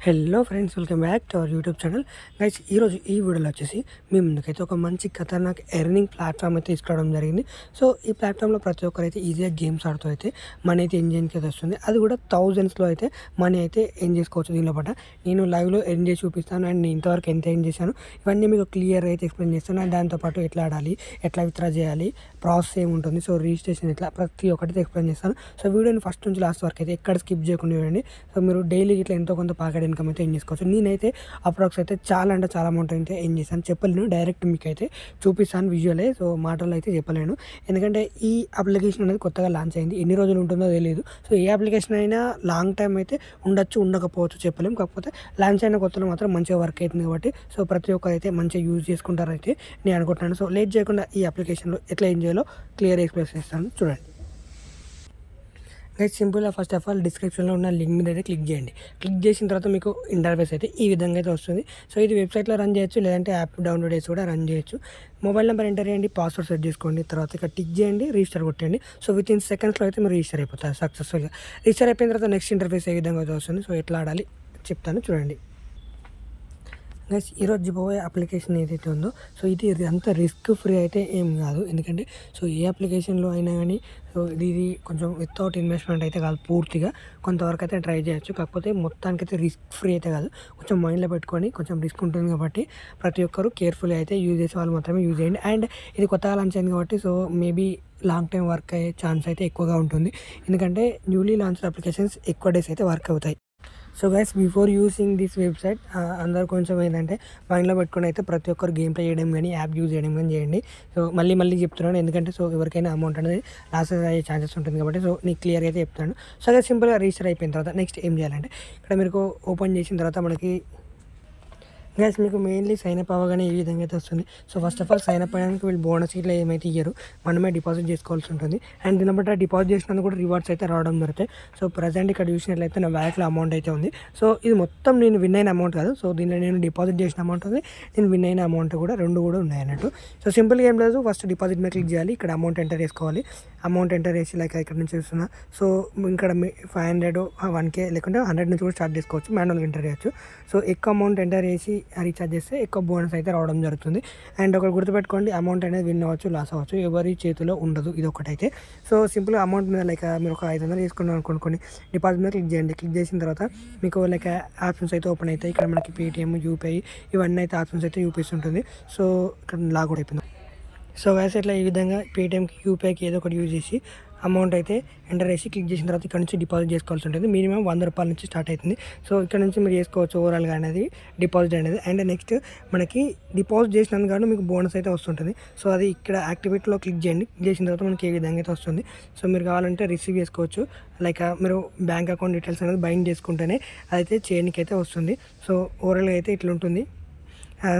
Hello friends, welcome back to our YouTube channel. Guys, ఈరోజు ఈ వీడియోలో వచ్చేసి మీ ముందుకైతే ఒక మంచి ఖతర్నాక్ ఎర్నింగ్ ప్లాట్ఫామ్ అయితే తీసుకోవడం జరిగింది. సో ఈ ప్లాట్ఫామ్లో ప్రతి ఒక్కరైతే ఈజీగా గేమ్స్ ఆడుతూ అయితే మనీ అయితే ఎర్న్ చేయడానికి అయితే వస్తుంది. అది కూడా థౌజండ్స్లో అయితే మనీ అయితే ఎర్న్ చేసుకోవచ్చు. దీనిలో పాట నేను లైవ్లో ఎర్న్ చేసి చూపిస్తాను అండ్ నేను ఇంతవరకు ఎంత ఎర్న్ చేశాను ఇవన్నీ మీకు క్లియర్ అయితే ఎక్స్ప్లెయిన్ చేస్తాను. అండ్ దాంతోపాటు ఎట్లా ఆడాలి, ఎట్లా విత్డ్రా చేయాలి, ప్రాసెస్ ఏముంటుంది, సో రిజిస్ట్రేషన్ ఎట్లా, ప్రతి ఒక్కటి ఎక్స్ప్లెయిన్ చేస్తాను. సో వీడియోని ఫస్ట్ నుంచి లాస్ట్ వరకు అయితే ఎక్కడ స్కిప్ చేయకుండా చూడండి. సో మీరు డైలీ ఇట్లా ఎంతో కొంత పాకెట్ ఇన్కమ్ అయితే ఏం చేసుకోవచ్చు. నేనైతే అప్రాక్స్ అయితే చాలా అంటే చాలా అమౌంట్ అయితే ఏం చేశాను చెప్పలేను, డైరెక్ట్ మీకు అయితే చూపిస్తాను విజువలే. సో మాటలు అయితే చెప్పలేను, ఎందుకంటే ఈ అప్లికేషన్ అనేది కొత్తగా లాంచ్ అయింది. ఎన్ని రోజులు ఉంటుందో తెలియదు. సో ఏ అప్లికేషన్ అయినా లాంగ్ టైం అయితే ఉండొచ్చు, ఉండకపోవచ్చు, చెప్పలేము. కాకపోతే లాంచ్ అయిన కొత్తలో మాత్రం మంచిగా వర్క్ అవుతుంది కాబట్టి సో ప్రతి ఒక్కరు అయితే మంచిగా యూజ్ చేసుకుంటారైతే నేను అనుకుంటున్నాను. సో లేట్ చేయకుండా ఈ అప్లికేషన్లో ఎట్లా ఏం చేయాలో క్లియర్ ఎక్స్ప్లెయిన్ చేస్తాను, చూడండి. గైస్, సింపుల్గా ఫస్ట్ ఆఫ్ ఆల్ డిస్క్రిప్షన్లో ఉన్న లింక్ మీద అయితే క్లిక్ చేయండి. క్లిక్ చేసిన తర్వాత మీకు ఇంటర్ఫేస్ అయితే ఈ విధంగా అయితే వస్తుంది. సో ఇది వెబ్సైట్లో రన్ చేయొచ్చు, లేదంటే యాప్ డౌన్లోడ్ చేసి కూడా రన్ చేయొచ్చు. మొబైల్ నెంబర్ ఎంటర్ చేయండి, పాస్వర్డ్ సెట్ చేసుకోండి, తర్వాత ఇక్కడ టిక్ చేయండి, రిజిస్టర్ కొట్టండి. సో విత్ ఇన్ సెకండ్స్లో అయితే మీరు రిజిస్టర్ అయిపోతారు సక్సెస్ఫుల్గా. రిజిస్టర్ అయిపోయిన తర్వాత నెక్స్ట్ ఇంటర్ఫేస్ ఏ విధంగా అయితే వస్తుంది. సో ఎట్లా ఆడాలి చెప్తాను, చూడండి. గైస్, ఈరోజు చెప్పబోయే అప్లికేషన్ ఏదైతే ఉందో సో ఇది అంత రిస్క్ ఫ్రీ అయితే ఏం కాదు. ఎందుకంటే సో ఏ అప్లికేషన్లో అయినా కానీ సో ఇది కొంచెం వితౌట్ ఇన్వెస్ట్మెంట్ అయితే కాదు, పూర్తిగా కొంతవరకు అయితే ట్రై చేయొచ్చు. కాకపోతే మొత్తానికైతే రిస్క్ ఫ్రీ అయితే కాదు, కొంచెం మైండ్లో పెట్టుకొని కొంచెం రిస్క్ ఉంటుంది కాబట్టి ప్రతి ఒక్కరు కేర్ఫుల్ అయితే యూజ్ చేసే వాళ్ళు మాత్రమే యూజ్ చేయండి. అండ్ ఇది కొత్తగా లాంచ్ అయింది కాబట్టి so maybe long time work అయ్యే ఛాన్స్ అయితే ఎక్కువగా ఉంటుంది. ఎందుకంటే న్యూలీ లాంచ్డ్ అప్లికేషన్స్ ఎక్కువ డేస్ అయితే వర్క్ అవుతాయి. So guys, before using this website అందరు కొంచెం ఏంటంటే మైండ్లో పెట్టుకుని అయితే ప్రతి ఒక్కరు గేమ్ ప్లే చేయడం కానీ యాప్ యూజ్ చేయడం కానీ చేయండి. సో మళ్ళీ చెప్తున్నాను, ఎందుకంటే సో ఎవరికైనా అమౌంట్ అనేది లాసెస్ అయ్యే ఛాన్సెస్ ఉంటుంది కాబట్టి సో నీకు క్లియర్గా అయితే చెప్తాను. సో గైస్, సింపుల్గా రిజిస్టర్ అయిపోయిన తర్వాత నెక్స్ట్ ఏం చేయాలంటే ఇక్కడ మీరు ఓపెన్ చేసిన తర్వాత మనకి గైస్ మీకు మెయిన్లీ సైన్అప్ అవ్వగానే ఈ విధంగా అయితే వస్తుంది. So first of all sign up అయ్యడానికి వీళ్ళు బోనస్ ఇట్లా ఏమైతే ఇయ్యరు, మనమే డిపాజిట్ చేసుకోవాల్సి ఉంటుంది. అండ్ దీని బట్టి డిపాజిట్ చేసినందుకు కూడా రివార్డ్స్ అయితే రావడం జరుగుతాయి. సో ప్రజెంట్ ఇక్కడ చూసినట్లయితే నా వ్యాలెట్లో అమౌంట్ అయితే ఉంది. సో ఇది మొత్తం నేను విన్ అయిన అమౌంట్ కాదు, సో దీనిలో నేను డిపాజిట్ చేసిన అమౌంట్ ఉంది, నేను విన్ అయిన అమౌంట్ కూడా రెండు కూడా ఉన్నాయి అన్నట్టు. సో సింపుల్గా ఏం లేదు, ఫస్ట్ డిపాజిట్ మీద క్లిక్ చేయాలి, ఇక్కడ అమౌంట్ ఎంటర్ చేసుకోవాలి. అమౌంట్ ఎంటర్ చేసి లైక్ ఇక్కడ నుంచి చూస్తున్నా. సో ఇక్కడ 500, 1K లేకుంటే 100 నుంచి కూడా స్టార్ట్ చేసుకోవచ్చు, మాన్యువల్గా ఎంటర్ చేయొచ్చు. సో ఎక్కువ అమౌంట్ ఎంటర్ చేసి రీఛార్జ్ చేస్తే ఎక్కువ బోనస్ అయితే రావడం జరుగుతుంది. అండ్ ఒకటి గుర్తుపెట్టుకోండి, అమౌంట్ అనేది విన్ అవ్వచ్చు, లాస్ అవ్వచ్చు, ఎవరి చేతిలో ఉండదు, ఇది ఒకటైతే. సో సింపుల్గా అమౌంట్ మీద లైక్ మీరు ఒక 500 తీసుకున్నారు అనుకోండి, డిపాజిట్ మీద క్లిక్ చేయండి. క్లిక్ చేసిన తర్వాత మీకు లైక్ ఆప్షన్స్ అయితే ఓపెన్ అవుతాయి. ఇక్కడ మనకి పేటిఎం, యూపీఐ ఇవన్నీ అయితే ఆప్షన్స్ అయితే చూపిస్తుంటుంది. సో ఇక్కడ లాగ్ అవుట్ అయిపోయింది. సో గైస్, ఇట్లా ఈ విధంగా పేటిఎంకి, యూపీఐకి ఏదో ఒకటి యూజ్ చేసి అమౌంట్ అయితే ఎంటర్ చేసి క్లిక్ చేసిన తర్వాత ఇక్కడ నుంచి డిపాజిట్ చేసుకోవాల్సి ఉంటుంది. మినిమం 100 రూపాయల నుంచి స్టార్ట్ అవుతుంది. సో ఇక్కడ నుంచి మీరు చేసుకోవచ్చు ఓవరాల్గా అనేది డిపాజిట్ అనేది. అండ్ నెక్స్ట్ మనకి డిపాజిట్ చేసినందుకు కానీ మీకు బోనస్ అయితే వస్తుంటుంది. సో అది ఇక్కడ యాక్టివేట్లో క్లిక్ చేయండి. క్లిక్ చేసిన తర్వాత మనకి ఏ విధంగా అయితే వస్తుంది. సో మీరు కావాలంటే రిసీవ్ చేసుకోవచ్చు, లైక్ మీరు బ్యాంక్ అకౌంట్ డీటెయిల్స్ అనేది బైండ్ చేసుకుంటేనే అదైతే చేయడానికి అయితే వస్తుంది. సో ఓవరాల్గా అయితే ఇట్లా ఉంటుంది,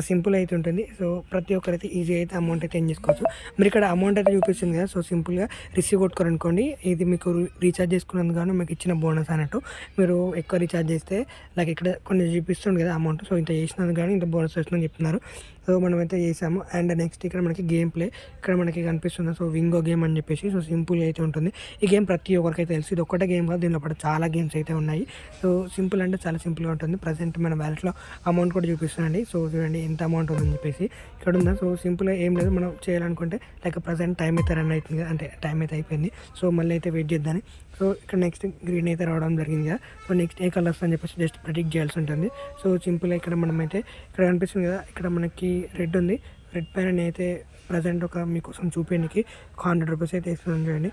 సింపుల్ అయితే ఉంటుంది. సో ప్రతి ఒక్కరైతే ఈజీ అయితే అమౌంట్ అయితే ఏం చేసుకోవచ్చు. మీరు ఇక్కడ అమౌంట్ అయితే చూపిస్తుంది కదా, సో సింపుల్గా రిసీవ్ కొట్టుకోరనుకోండి, ఇది మీకు రీఛార్జ్ చేసుకున్నందుకు గాను మీకు ఇచ్చిన బోనస్ అన్నట్టు. మీరు ఎక్కువ రీఛార్జ్ చేస్తే లైక్ ఇక్కడ కొన్ని చూపిస్తుంది కదా అమౌంట్, సో ఇంత చేసినందుకు కానీ ఇంత బోనస్ వస్తుందని చెప్తున్నారు. సో మనమైతే చేసాము. అండ్ నెక్స్ట్ ఇక్కడ మనకి గేమ్ ప్లే ఇక్కడ మనకి కనిపిస్తుంది. సో వింగో గేమ్ అని చెప్పేసి, సో సింపుల్ అయితే ఉంటుంది. ఈ గేమ్ ప్రతి ఒక్కరికైతే తెలుసు, ఇది ఒక్కటే గేమ్ కాదు, దీనిలో చాలా గేమ్స్ అయితే ఉన్నాయి. సో సింపుల్ అంటే చాలా సింపుల్గా ఉంటుంది. ప్రజెంట్ మన వ్యాలెట్లో అమౌంట్ కూడా చూపిస్తుందండి. సో చూడండి ఎంత అమౌంట్ ఉందని చెప్పేసి ఇక్కడ ఉందా. సో సింపుల్గా ఏం లేదు, మనం చేయాలనుకుంటే లైక్ ప్రజెంట్ టైం అయితే రన్ అవుతుంది కదా, అంటే టైం అయితే అయిపోయింది. సో మళ్ళీ అయితే వెయిట్ చేద్దాని. సో ఇక్కడ నెక్స్ట్ గ్రీన్ అయితే రావడం జరిగింది కదా. సో నెక్స్ట్ ఏ కలర్స్ అని చెప్పేసి జస్ట్ ప్రెడిక్ట్ చేయాల్సి ఉంటుంది. సో సింపుల్గా ఇక్కడ మనమైతే ఇక్కడ కనిపిస్తుంది కదా, ఇక్కడ మనకి రెడ్ ఉంది. రెడ్ పైన నేనైతే ప్రజెంట్ ఒక మీకోసం చూపించడానికి 100 రూపీస్ అయితే ఇస్తున్నాను, చూడండి.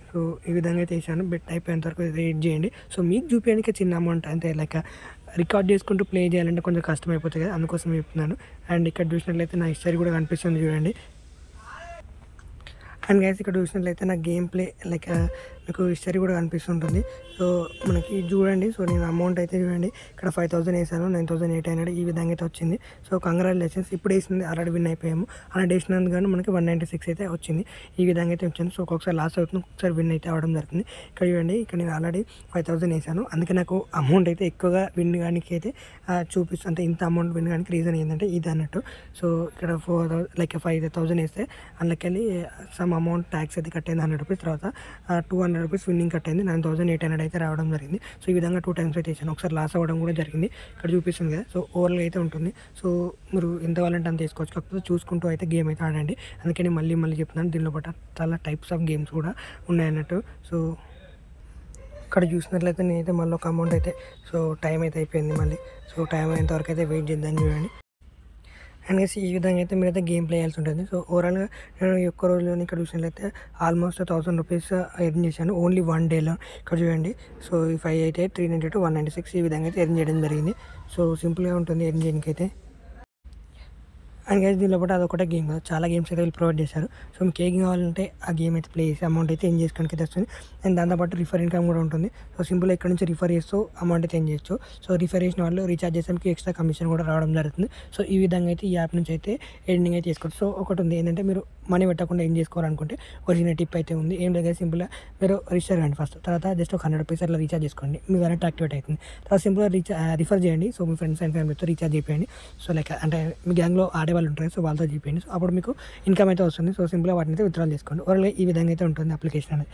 సో ఈ విధంగా అయితే వేసాను. బెట్ అయిపోయేంత వరకు వెయిట్ చేయండి. సో మీకు చూపించడానికి చిన్న అమౌంట్ అంతే, లైక్ రికార్డ్ చేసుకుంటూ ప్లే చేయాలంటే కొంచెం కష్టం అయిపోతుంది కదా, అందుకోసం చెప్తున్నాను. అండ్ ఇక్కడ చూసినట్లయితే నా హిస్టరీ కూడా కనిపిస్తుంది, చూడండి. అండ్ గైస్, ఇక్కడ చూసినట్లయితే నా గేమ్ ప్లే లైక్ మీకు హిస్టరీ కూడా కనిపిస్తుంటుంది. సో మనకి చూడండి, సో నేను అమౌంట్ అయితే చూడండి ఇక్కడ 5000 వేసాను, 9800 ఈ విధంగా అయితే వచ్చింది. సో కంగ్రాచులేషన్స్, ఇప్పుడు వేసింది ఆల్రెడీ విన్ అయిపోయాము. అలా వేసినందుకు కానీ మనకి 196 అయితే వచ్చింది, ఈ విధంగా అయితే వచ్చింది. సో ఒక్కొక్కసారి లాస్ అవుతుంది, ఒక్కొక్కసారి విన్ అయితే అవ్వడం జరుగుతుంది. ఇక్కడ చూడండి, ఇక్కడ నేను ఆల్రెడీ 5000 వేసాను, అందుకే నాకు అమౌంట్ అయితే ఎక్కువగా విన్ కానీ అయితే చూపిస్తుంది. అంటే ఇంత అమౌంట్ విన్ కానీ రీజన్ ఏంటంటే ఇది అన్నట్టు. సో ఇక్కడ 4000 లైక్ 5000 వేస్తే అందులోకెళ్ళి సమ్ అమౌంట్ ట్యాక్స్ అయితే కట్టేది 100 రూపీస్, తర్వాత 200 ₹100 విన్నింగ్ కట్ అయింది. 9800 అయితే రావడం జరిగింది. సో ఈ విధంగా 2 టైమ్స్ అయితే చేశాను. ఒకసారి లాస్ అవ్వడం కూడా జరిగింది. ఇక్కడ చూపిస్తుంది కదా. సో ఓవరాల్‌గా అయితే ఉంటుంది. సో మీరు ఎంత కావాలంటే అంత తీసుకోవచ్చు. కాకపోతే చూసుకుంటూ అయితే గేమ్ అయితే ఆడండి. అందుకని మళ్ళీ చెప్తున్నాను. దీనిలో పాటు చాలా టైప్స్ ఆఫ్ గేమ్స్ కూడా ఉన్నాయన్నట్టు. సో ఇక్కడ చూసినట్లయితే నేనైతే మళ్ళీ ఒక అమౌంట్ అయితే సో టైం అయితే అయిపోయింది మళ్ళీ. సో టైం అయ్యేంత వరకు అయితే వెయిట్ చేద్దాం చూడండి. అండ్ గైస్ ఈ విధంగా అయితే మీరైతే గేమ్ ప్లే చేయాల్సి ఉంటుంది. సో ఓవరాల్‌గా నేను ఈ ఒక్క రోజులోనే ఇక్కడ చూసినట్లయితే ఆల్మోస్ట్ ₹1000 ఎర్న్ చేశాను. ఓన్లీ 1 డేలో. ఇక్కడ చూడండి. సో ఈ 588, 392, 196 ఈ విధంగా అయితే ఎర్న్ చేయడం జరిగింది. సో సింపుల్‌గా ఉంటుంది ఎర్న్ చేయడానికైతే. అండ్ గైస్ దీనిలో పాటు అదొకటే గేమ్ కాదు, చాలా గేమ్స్ అయితే వీళ్ళు ప్రొవైడ్ చేశారు. సో మీకు ఏ గేమ్ కావాలంటే ఆ గేమ్ అయితే ప్లే చేసి అమౌంట్ అయితే ఎర్న్ చేసుకోవడానికి అయితే వస్తుంది. అండ్ దాంతోపాటు రిఫర్ ఇన్కమ్ కూడా ఉంటుంది. సో సింపుల్గా ఇక్కడ నుంచి రిఫర్ చేస్తూ అమౌంట్ అయితే ఎర్న్ చేయొచ్చు. సో రిఫర్ చేసిన వాళ్ళు రీఛార్జ్ చేసానికి ఎక్స్ట్రా కమిషన్ కూడా రావడం జరుగుతుంది. సో ఈ విధంగా అయితే ఈ యాప్ నుంచి అయితే ఎర్నింగ్ అయితే చేసుకోవచ్చు. సో ఒకటి ఉంది ఏంటంటే మీరు మనీ పెట్టకుండా ఏం చేసుకోవాలనుకుంటే ఒక చిన్న టిప్ అయితే ఉంది. ఏం లేదు సింపుల్గా మీరు రిజిస్టర్ కండి ఫస్ట్, తర్వాత జస్ట్ ఒక ₹100 అట్లా రీఛార్జ్ చేసుకోండి. మీ వాలెట్ యాక్టివేట్ అవుతుంది. తర్వాత సింపుల్గా రిఫర్ చేయండి. సో మీ ఫ్రెండ్స్ అండ్ ఫ్యామిలీతో రీఛార్జ్ చేయండి. సో లైక్ అంటే మీ గ్యాంగ్లో ఆడేవాళ్ళు ఉంటారు, సో వాళ్ళతో చేయండి. సో అప్పుడు మీకు ఇన్కమ్ అయితే వస్తుంది. సో సింపుల్గా వాటిని అయితే విత్డ్రాల్ చేసుకోండి. ఓవరాల్గా ఈ విధంగా అయితే ఉంటుంది అప్లికేషన్ అనేది.